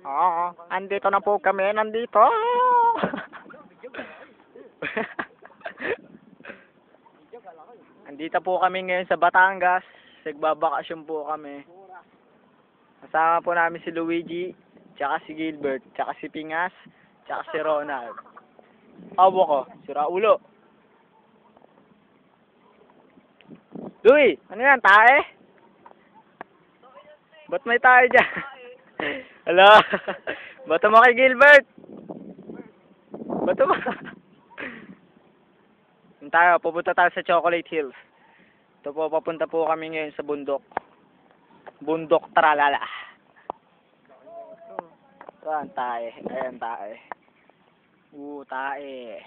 Oo, andito na po kami, nandito. Andito po kami ngayon sa Batangas. Nagbabakasyon po kami. Kasama po namin si Luigi, tsaka si Gilbert, tsaka si Pingas, tsaka si Ronald. Awo ko, si Raulo. Louie, ano yan, tae? Ba't may tae dyan? Hello? Bato mo kay Gilbert? Bato mo? Tayo, pupunta tayo sa Chocolate Hills. Ito po, papunta po kami ngayon sa bundok. Bundok Tralala. Ayan, tae. Ayan, tae. Tae.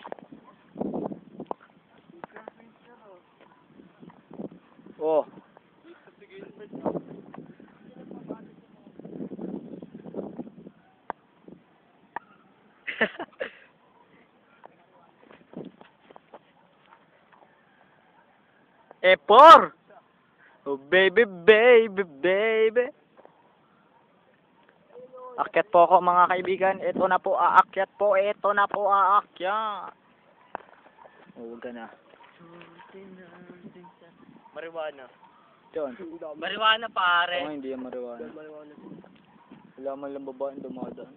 Oh. Epor! Oh, baby, baby, baby. Akyat po ako mga kaibigan. Ito na po aakyat po. Ito na po aakyat. Oh, huwag ka na. Marijuana. Yun. Marijuana pare. Oo, hindi yan marijuana. Wala man lang babaeng dumadaan.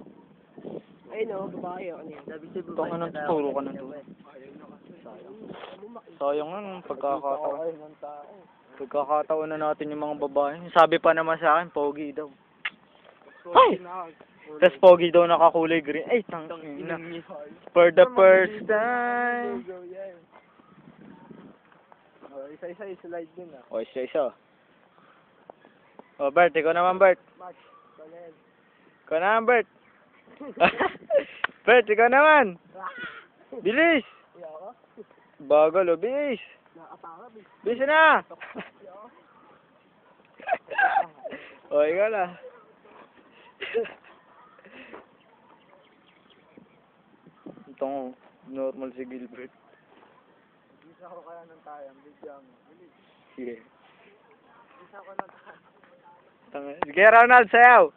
Ay no, babae ano yan. Sabi sa Ito nga nang tuturo ka na to. Sayang. Sayang nga pagkakataon. Pagkakataon na natin yung mga babae. Sabi pa naman sa akin, pogi daw. Ay! Tapos pogi daw nakakulay green. Ay, tangina. For the first time. Isa-isa slide din ah. O, isa-isa. O, Bert, ikaw naman, Bert. Ikaw naman, Bert. Bert, ikaw naman. Bilis. Bagal, o, bilis. Bilis na. O, ikaw na. Itong normal si Gilbert. Isa ko kaya ng tayang, bigyan mo. Bilis. Sige. Isa ko ng tayang. Sige, Ronald, sayaw.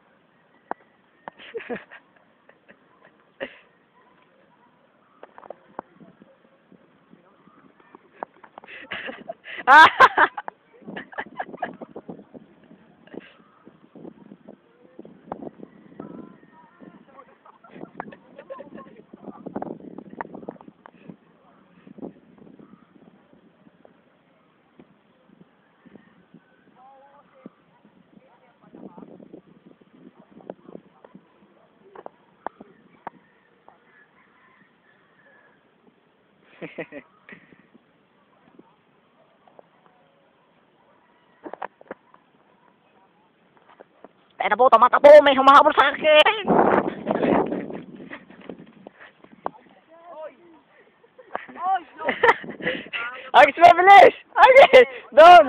Teka po, tumatakbo, may humahabol sa akin. Agis, mabilis! Agis! Doon!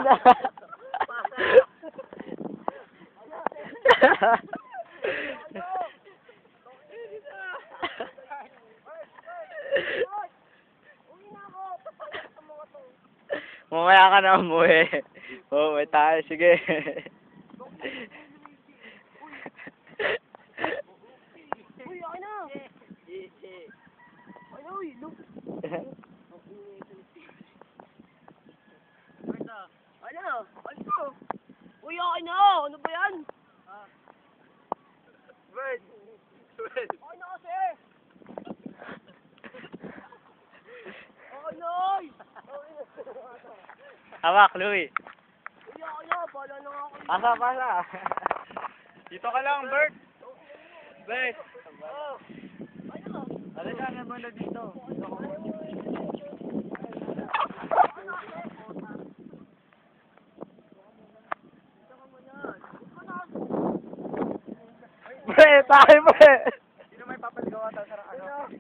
Mamaya ka na umuwi. Oo, may tayo. Sige. Uy, okay na! Ay, uy, look! Ano? Ano to? Uy, okay na! Ano ba yan? Bird! Bird! Okay na kasi! Okay na! Hawak, Louie. Uy, okay na! Bala na nga ako. Pasa, pasa. Dito ka lang, Bert. Bert. Oh! Ano? Ano ka na muna dito? Pre, tayo pre. Sino may papaligaw ata sa ano?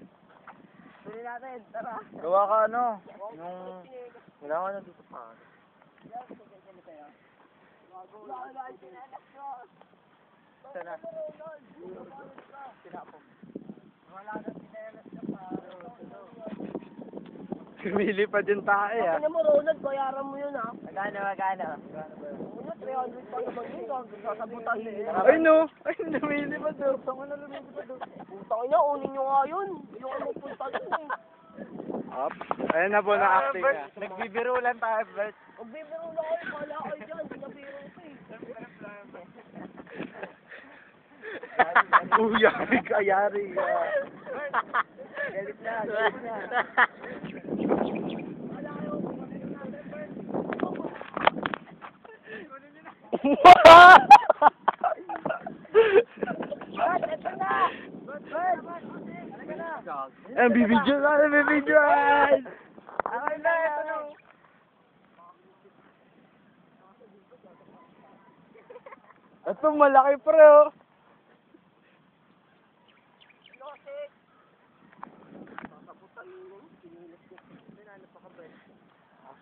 Tuloy natin, tara. Gawa ka ano? Yung... Wala ka na dito pa. Sana. Wala na sinelas ka pa. Pumili pa din tayo ah. Ano mo, Ronald, bayaran mo yun ah. Magkano? Ano 300 pa naman yun. Sasabutan yun. Ay no! Ay, lumilipad daw. Saan na lumilipad daw? Putang ina, unin nyo nga yun. Yung ano punta dun eh. Up. Ayun na po na acting na. Nagbibiro lang tayo, Bert. Magbibiro na kayo, kala kayo dyan. Pinabiro ko eh. Yari ka, yari ka. Galit na, galit na. Bert, eto na! Bert! Halika na! Bibidyo na, bibidyo! Okay na, eto na! Ito, malaki pre, oh.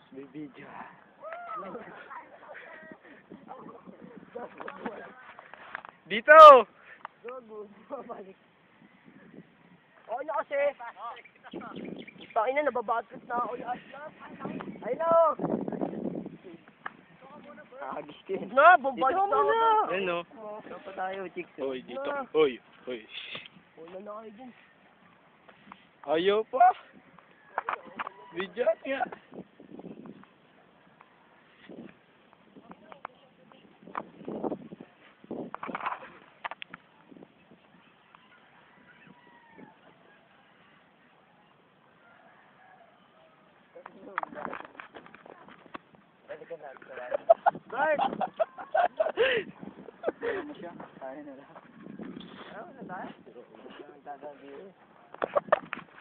Bibidyo. Dito! Okay na kasi. Takin na, nababatrip na ako. Ay na! Agis ka. Na, bumbalik na ako. Ayun, no? Saan pa tayo, chicks? Hoy, dito. Hoy, hoy. Wala na kayo dun. Ayaw pa. Video nga. Bert! Ano mo siya? Kaya na lang. Ano na tayo?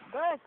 Bert!